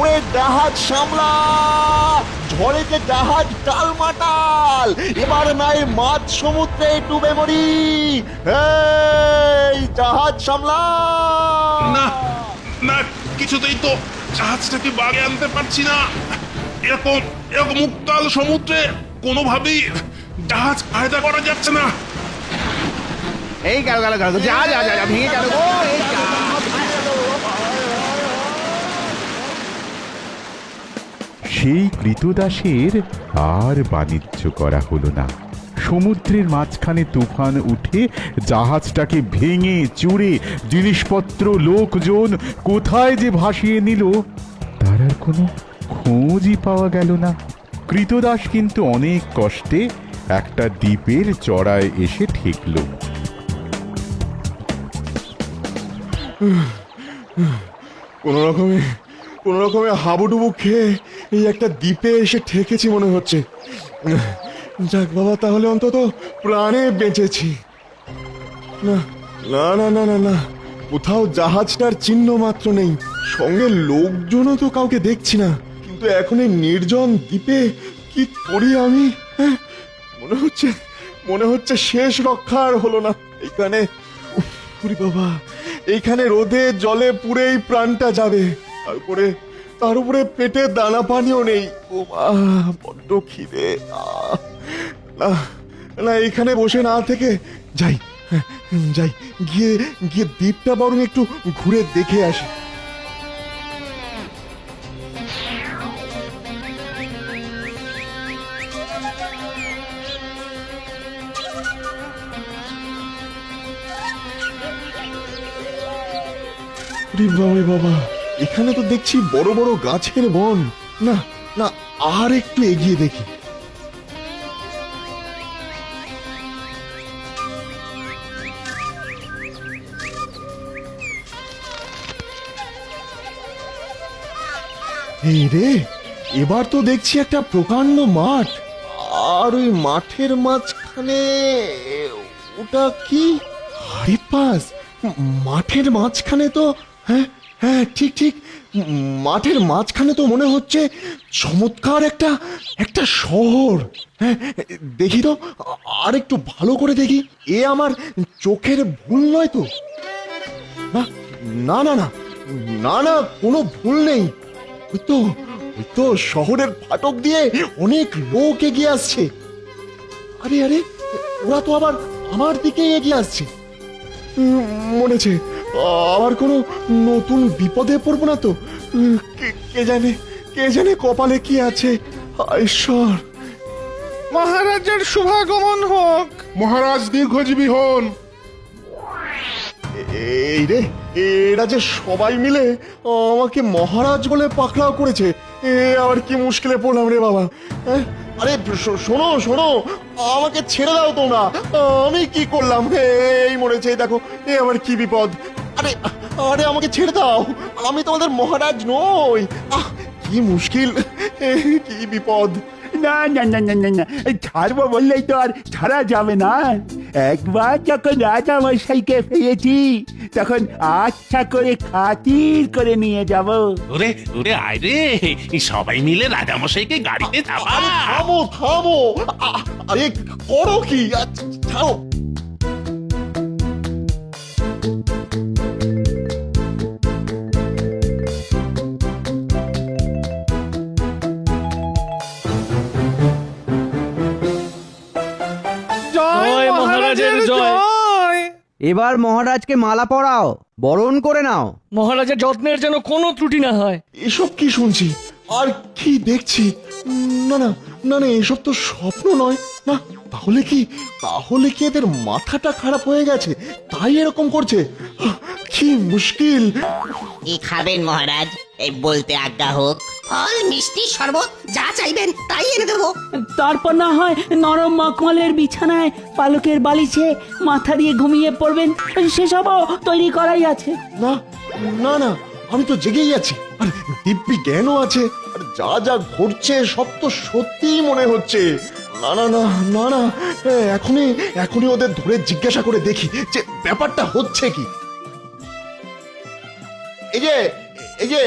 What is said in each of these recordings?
ওরে জাহাজ সামলা, ঝড়ে যে জাহাজ টালমাটাল, এবার নাই মাঝ সমুদ্রে ডুবে মরি। এই জাহাজ সামলা। না না, কিছুতেই তো জাহাজটাকে বাগে আনতে পারছি না। এরকম এরকম উত্তাল সমুদ্রে কোনোভাবেই জাহাজ কায়দা করা যাচ্ছে না। এই গেল গেল গেল, যা যা যা যা, ভেঙে গেল গো, এই যা। সেই কৃতদাসের আর বাণিজ্য করা হলো না। সমুদ্রের মাঝখানে তুফান উঠে জাহাজটাকে ভেঙে চুরে জিনিসপত্র লোকজন কোথায় যে ভাসিয়ে নিল তার আর কোনো খোঁজই পাওয়া গেল না। কৃতদাস কিন্তু অনেক কষ্টে একটা দ্বীপের চড়ায় এসে ঠেকল। কোন রকমে হাবুডুবু খেয়ে এই একটা দ্বীপে এসে ঠেকেছি মনে হচ্ছে। যাক বাবা, তাহলে অন্তত প্রাণে বেঁচেছি। না না না না না না, কোথাও জাহাজটার চিহ্ন মাত্র নেই, সঙ্গে লোকজনও তো কাউকে দেখছি না। কিন্তু এখন এই নির্জন দ্বীপে কি করি আমি? মনে হচ্ছে শেষ রক্ষা আর হলো না। এইখানে উফ, বাবা, এইখানে রোদে জলে পুড়েই প্রাণটা যাবে। তার উপরে পেটে দানা পানিও নেই। ও মা, বড্ড খিদে। না না, এইখানে বসে না থেকে যাই যাই, গিয়ে গিয়ে দ্বীপটা বরং একটু ঘুরে দেখে আসি। বাবা, এখানে তো দেখছি বড় বড় গাছের বন। না না, আর একটু এগিয়ে দেখি। এই রে, এবার তো দেখছি একটা প্রকাণ্ড মাঠ, আর ওই মাঠের মাঝখানে ওটা কি? আরে পাস, মাঠের মাঝখানে তো, হ্যাঁ হ্যাঁ, ঠিক ঠিক, মাঠের মাঝখানে তো মনে হচ্ছে চমৎকার একটা শহর। হ্যাঁ, দেখি তো, আর একটু ভালো করে দেখি। এ আমার চোখের ভুল নয় তো? না না না না না না, কোনো ভুল নেই। ওই তো শহরের ফাটক দিয়ে অনেক লোক এগিয়ে আসছে। আরে আরে, ওরা তো আবার আমার দিকে এগিয়ে আসছে। মনে হচ্ছে আবার কোনো নতুন বিপদে পড়বো না তো? কে জানে কপালে কি আছে। ঈশ্বর, মহারাজের শুভাগমন হোক। মহারাজ দীর্ঘজীবী হন। এই রে, এরা যে সবাই মিলে আমাকে মহারাজ বলে পাকড়াও করেছে। আবার কি মুশকিলে পড়লাম রে বাবা। আরে শোনো, আমাকে ছেড়ে দাও তোমরা। আমি কি করলাম? এই মরেছে, দেখো, এ আমার কি বিপদ। আরে আরে, আমাকে ছেড়ে দাও, আমি তোমাদের মহারাজ নই। কি মুশকিল, কি বিপদ। না না না না না না, ছাড়বো বললেই তো আর ছাড়া যাবে না। একবার যখন রাজা মশাইকে পেয়েছি তখন আচ্ছা করে খাতির করে নিয়ে যাব। ওরে ওরে, আয় রে, সবাই মিলে রাজামশাইকে গাড়িতে চাপা। আরে থামো। আরে করো কি? ছাড়ো। জয় মহারাজের জয়। এবার মহারাজকে মালা পরাও, বরণ করে নাও। মহারাজের যত্নের যেন কোনো ত্রুটি না হয়। এসব কি শুনছি আর কি দেখছি? না না না না, এসব তো স্বপ্ন নয়। না, তাহলে কি এদের মাথাটা খারাপ হয়ে গেছে, তাই এরকম করছে? কি মুশকিল। কি খাবেন মহারাজ? এই বলতে আজ্ঞা হোক। ফল, মিষ্টি, শরবত, যা চাইবেন তাই এনে দেবো। তারপর না হয় নরম মখমলের বিছানায় পালকের বালিশে মাথা দিয়ে ঘুমিয়ে পড়বেন, সেসবও তৈরি করাই আছে। না না না, আমি তো জেগেই আছি, আর দিব্যি জ্ঞানও আছে, আর যা যা ঘটছে সব তো সত্যিই মনে হচ্ছে। না না না না না, এখনই ওদের ধরে জিজ্ঞাসা করে দেখি যে ব্যাপারটা হচ্ছে কি। এই যে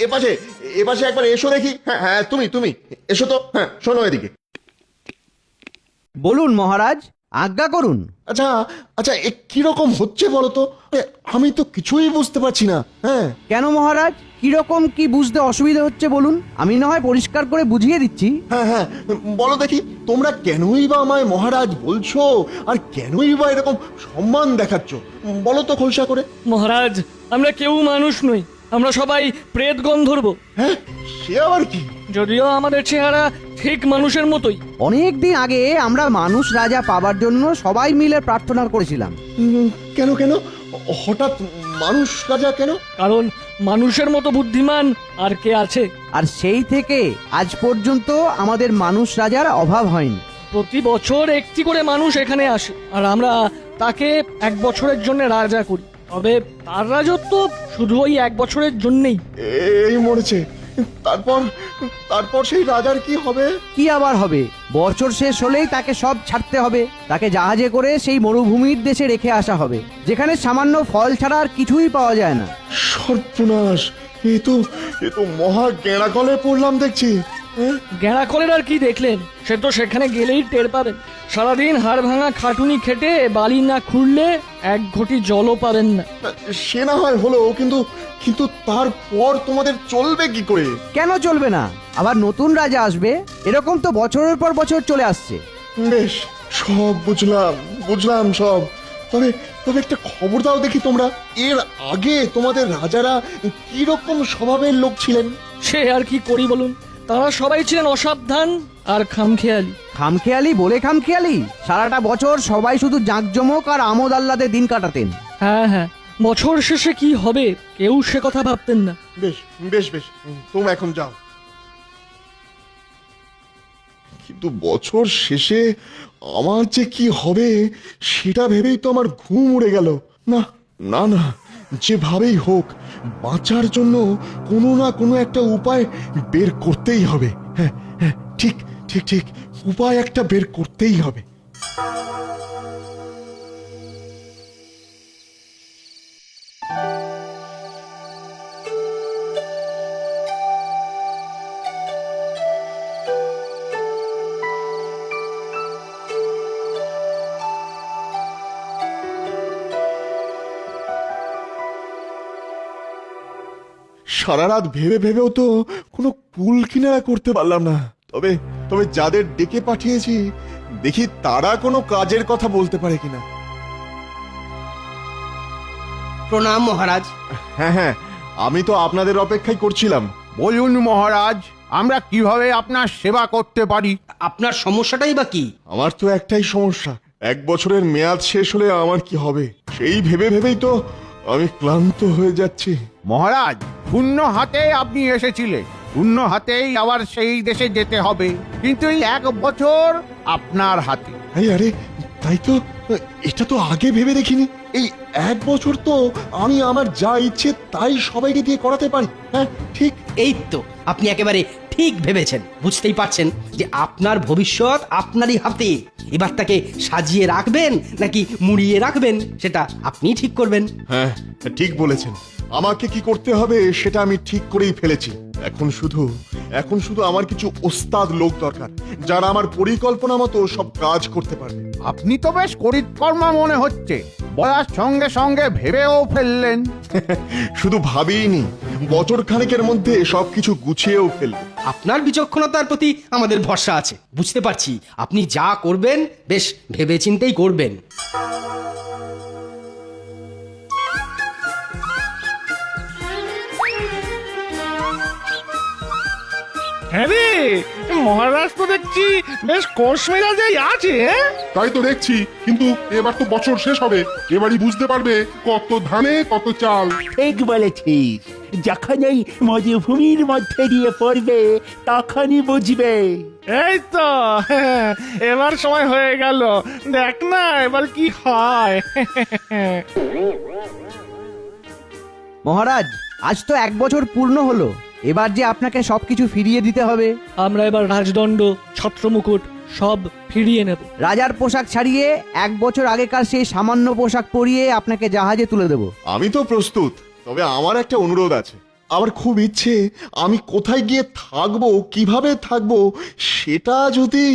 এপাশে এপাশে একবার এসো দেখি। হ্যাঁ হ্যাঁ, তুমি এসো তো। হ্যাঁ, শোনো এদিকে। বলুন মহারাজ, আজ্ঞা করুন। আচ্ছা আচ্ছা, কিরকম হচ্ছে বলো তো? আমি তো কিছুই বুঝতে পারছি না। হ্যাঁ, কেন মহারাজ, কিরকম কি বুঝতে অসুবিধা হচ্ছে বলুন, আমি না হয় পরিষ্কার করে বুঝিয়ে দিচ্ছি। হ্যাঁ, বলো দেখি, তোমরা কেনই বা আমায় মহারাজ বলছো, আর কেনই বা এরকম সম্মান দেখাচ্ছ? বলো তো খোলসা করে। মহারাজ, আমরা কেউ মানুষ নই, আমরা সবাই প্রেত গন্ধর্ব। হ্যাঁ, সে আবার কি? যদিও আমাদের চেহারা ঠিক মানুষের মতোই। অনেক দিন আগে আমরা মানুষ রাজা পাবার জন্য সবাই মিলে প্রার্থনা করেছিলাম। কেন কেন হঠাৎ মানুষ রাজা কেন? কারণ মানুষের মতো বুদ্ধিমান আর কে আছে? আর সেই থেকে আজ পর্যন্ত আমাদের মানুষ রাজার অভাব হয়নি। প্রতি বছর একটি করে মানুষ এখানে আসে, আর আমরা তাকে 1 বছরের জন্য রাজা করি। তবে তার রাজত্ব শুধু ওই 1 বছরের জন্যই। এই মরেছে, তারপর তারপর সেই রাজার কি হবে? কি আবার হবে, বছর শেষ হলেই তাকে সব ছাড়তে হবে। তাকে জাহাজে করে সেই মরুভূমির দেশে রেখে আসা হবে, যেখানে সামান্য ফল ছাড়া আর কিছুই পাওয়া যায় না। সর্বনাশ, এ তো মহা গেঁড়াকলে পড়লাম দেখছি। গেঁড়াকলের আর কি দেখলেন? সে তো সেখানে গেলেই টের পাবেন। সারাদিন হাড় ভাঙা খাটুনি খেটে বালি না খুঁড়লে 1 ঘটি জলও পাবেন না। সে না হয় হলো, কিন্তু তারপর তোমাদের চলবে কি করে? কেন চলবে না? আবার নতুন রাজা আসবে, এরকম তো বছরের পর বছর চলে আসছে। বেশ, সব বুঝলাম সব। তবে একটা খবর দাও দেখি, তোমরা এর আগে তোমাদের রাজারা কি রকম স্বভাবের লোক ছিলেন? সে আর কি করি বলুন, তারা সবাই ছিলেন অসাবধান আর খামখেয়ালি। খামখেয়ালি বলে খামখেয়ালি, সারাটা বছর সবাই শুধু জাঁকজমক আর আমোদ আহ্লাদে দিন কাটাতেন। হ্যাঁ, বছর শেষে কি হবে কেউ সে কথা ভাবতেন না। বেশ, তোমরা এখন যাও। কিন্তু বছর শেষে আমার যে কি হবে সেটা ভেবেই তো আমার ঘুম উড়ে গেল। না, যেভাবেই হোক বাঁচার জন্য কোনো না কোনো একটা উপায় বের করতেই হবে। হ্যাঁ, ঠিক, উপায় একটা বের করতেই হবে। সারা রাত ভেবেও তো কোনো কুল কিনারা করতে পারলাম না। তবে যাদের ডেকে পাঠিয়েছি, দেখি তারা কোনো কাজের কথা বলতে পারে কিনা। প্রণাম মহারাজ। হ্যাঁ, আমি তো আপনাদের অপেক্ষাই করছিলাম। বলুন মহারাজ, আমরা কিভাবে আপনার সেবা করতে পারি? আপনার সমস্যাটাই বা কি? আমার তো একটাই সমস্যা, 1 বছরের মেয়াদ শেষ হলে আমার কি হবে সেই ভেবেই তো আমি ক্লান্ত হয়ে যাচ্ছি। মহারাজ, শূন্য হাতে আপনি এসেছিলেন, শূন্য হাতেই আবার সেই দেশে যেতে হবে, কিন্তু এই 1 বছর আপনার হাতে। আরে তাই তো, এটা তো আগে ভেবে দেখিনি। এই 1 বছর তো আমি আমার যা ইচ্ছে তাই সবাইকে দিয়ে করাতে পারি। হ্যাঁ, ঠিক। এই তো আপনি একেবারে ঠিক ভেবেছেন। বুঝতেই পারছেন যে আপনার ভবিষ্যৎ আপনারই হাতে। এবার তাকে সাজিয়ে রাখবেন নাকি মুড়িয়ে রাখবেন সেটা আপনিই ঠিক করবেন। হ্যাঁ, ঠিক বলেছেন। আমাকে কি করতে হবে সেটা আমি ঠিক করেই ফেলেছি। এখন শুধু আমার কিছু ওস্তাদ লোক দরকার, যারা আমার পরিকল্পনা মতো সব কাজ করতে পারবে। আপনি তো বেশ করিতকর্মা মনে হচ্ছে, বলার সঙ্গে সঙ্গে ভেবেও ফেললেন। শুধু ভাবিনি, বছর খানেকের মধ্যে সবকিছু গুছিয়েও ফেলবে। আপনার বিচক্ষণতার প্রতি আমাদের ভরসা আছে। বুঝতে পারছি আপনি যা করবেন বেশ ভেবেচিন্তেই করবেন। হ্যাঁ রে, মহারাজ তো দেখছি বেশ কোষ মেজাজেই আছে। তাই তো দেখছি, কিন্তু এবার তো বছর শেষ হবে, এবারই বুঝতে পারবে কত ধানে কত চাল। ঠিক বলেছিস, যখন এই মরুভূমির মধ্যে দিয়ে পড়বে তখনই বুঝবে। এই তো এবার সময় হয়ে গেল, দেখ না এবার কি হয়। মহারাজ, আজ তো 1 বছর পূর্ণ হলো, এবার যে আপনাকে সবকিছু ফিরিয়ে দিতে হবে। আমরা এবার রাজদণ্ড, ছত্রমুকুট সব ফিরিয়ে নেব। রাজার পোশাক ছাড়িয়ে 1 বছর আগেকার সেই সামান্য পোশাক পরিয়ে আপনাকে জাহাজে তুলে দেব। আমি তো প্রস্তুত, তবে আমার একটা অনুরোধ আছে। আমার খুব ইচ্ছে আমি কোথায় গিয়ে থাকবো, কিভাবে থাকবো, সেটা যদি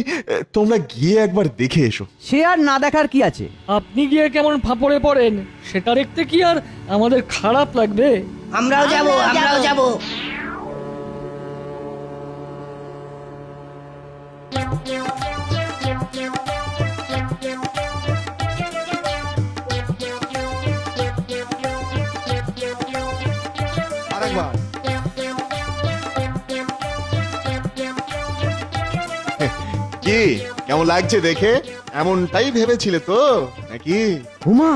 তোমরা গিয়ে একবার দেখে এসো। সে আর না দেখার কি আছে? আপনি গিয়ে কেমন ফাঁপড়ে পড়েন সেটা দেখতে কি আর আমাদের খারাপ লাগবে? আমরাও যাব আরেকবার। কি কেমন লাগছে দেখে? এমনটাই ভেবেছিলে তো নাকি? উমা,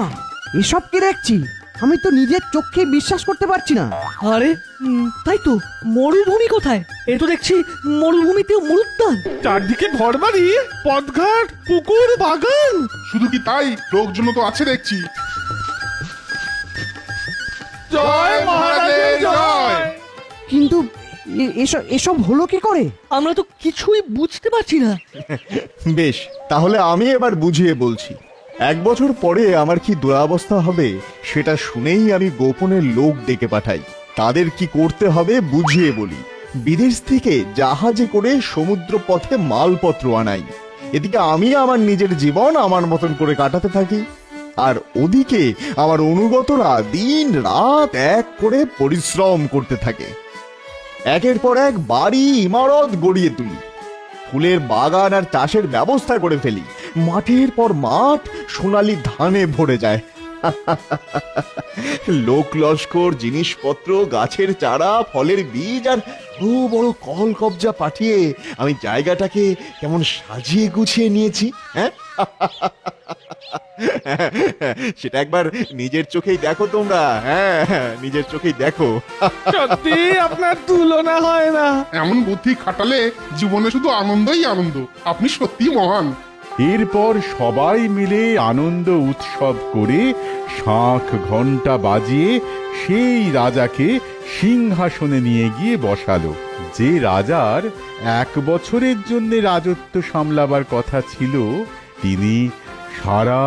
এসব কি দেখছি? আমি তো নিজের চোখে বিশ্বাস করতে পারছি না। আরে তাই তো, মরুভূমি কোথায়? এ তো দেখছি মরুভূমিতে মরুদ্যান। চারদিকে ঘরবাড়ি, পথঘাট, পুকুর, বাগান। শুধু কি তাই, লোকজন তো আছে দেখছি। জয় মহারাজের জয়। কিন্তু এসব হলো কি করে? আমরা তো কিছুই বুঝতে পারছি না। বেশ, তাহলে আমি এবার বুঝিয়ে বলছি। 1 বছর পরে আমার কি দুরবস্থা হবে সেটা শুনেই আমি গোপনে লোক ডেকে পাঠাই। তাদের কি করতে হবে বুঝিয়ে বলি। বিদেশ থেকে জাহাজে করে সমুদ্র পথে মালপত্র আনাই। এদিকে আমি আমার নিজের জীবন আমার মতন করে কাটাতে থাকি, আর ওদিকে আমার অনুগতরা দিন রাত এক করে পরিশ্রম করতে থাকে। একের পর এক বাড়ি ইমারত গড়িয়ে তুলি, ফুলের বাগান আর চাষের ব্যবস্থা করে ফেলি। মাঠের পর মাঠ সোনালী ধানে ভরে যায়। লোক লস্কর, জিনিসপত্র, গাছের চারা, ফলের বীজ আর বড় বড় কল কবজা পাঠিয়ে আমি জায়গাটাকে কেমন সাজিয়ে গুছিয়ে নিয়েছি। হ্যাঁ, সেটা একবার নিজের চোখেই দেখো তোমরা। হ্যাঁ, নিজের চোখেই দেখো। সত্যি আপনার তুলনা হয় না। এমন বুদ্ধি খাটালে জীবনে শুধু আনন্দই আনন্দ। আপনি সত্যি মহান। এরপর সবাই মিলে আনন্দ উৎসব করে শাঁখ ঘণ্টা বাজিয়ে সেই রাজাকে সিংহাসনে নিয়ে গিয়ে বসালো। যে রাজার 1 বছরের জন্য রাজত্ব সামলাবার কথা ছিল, তিনি সারা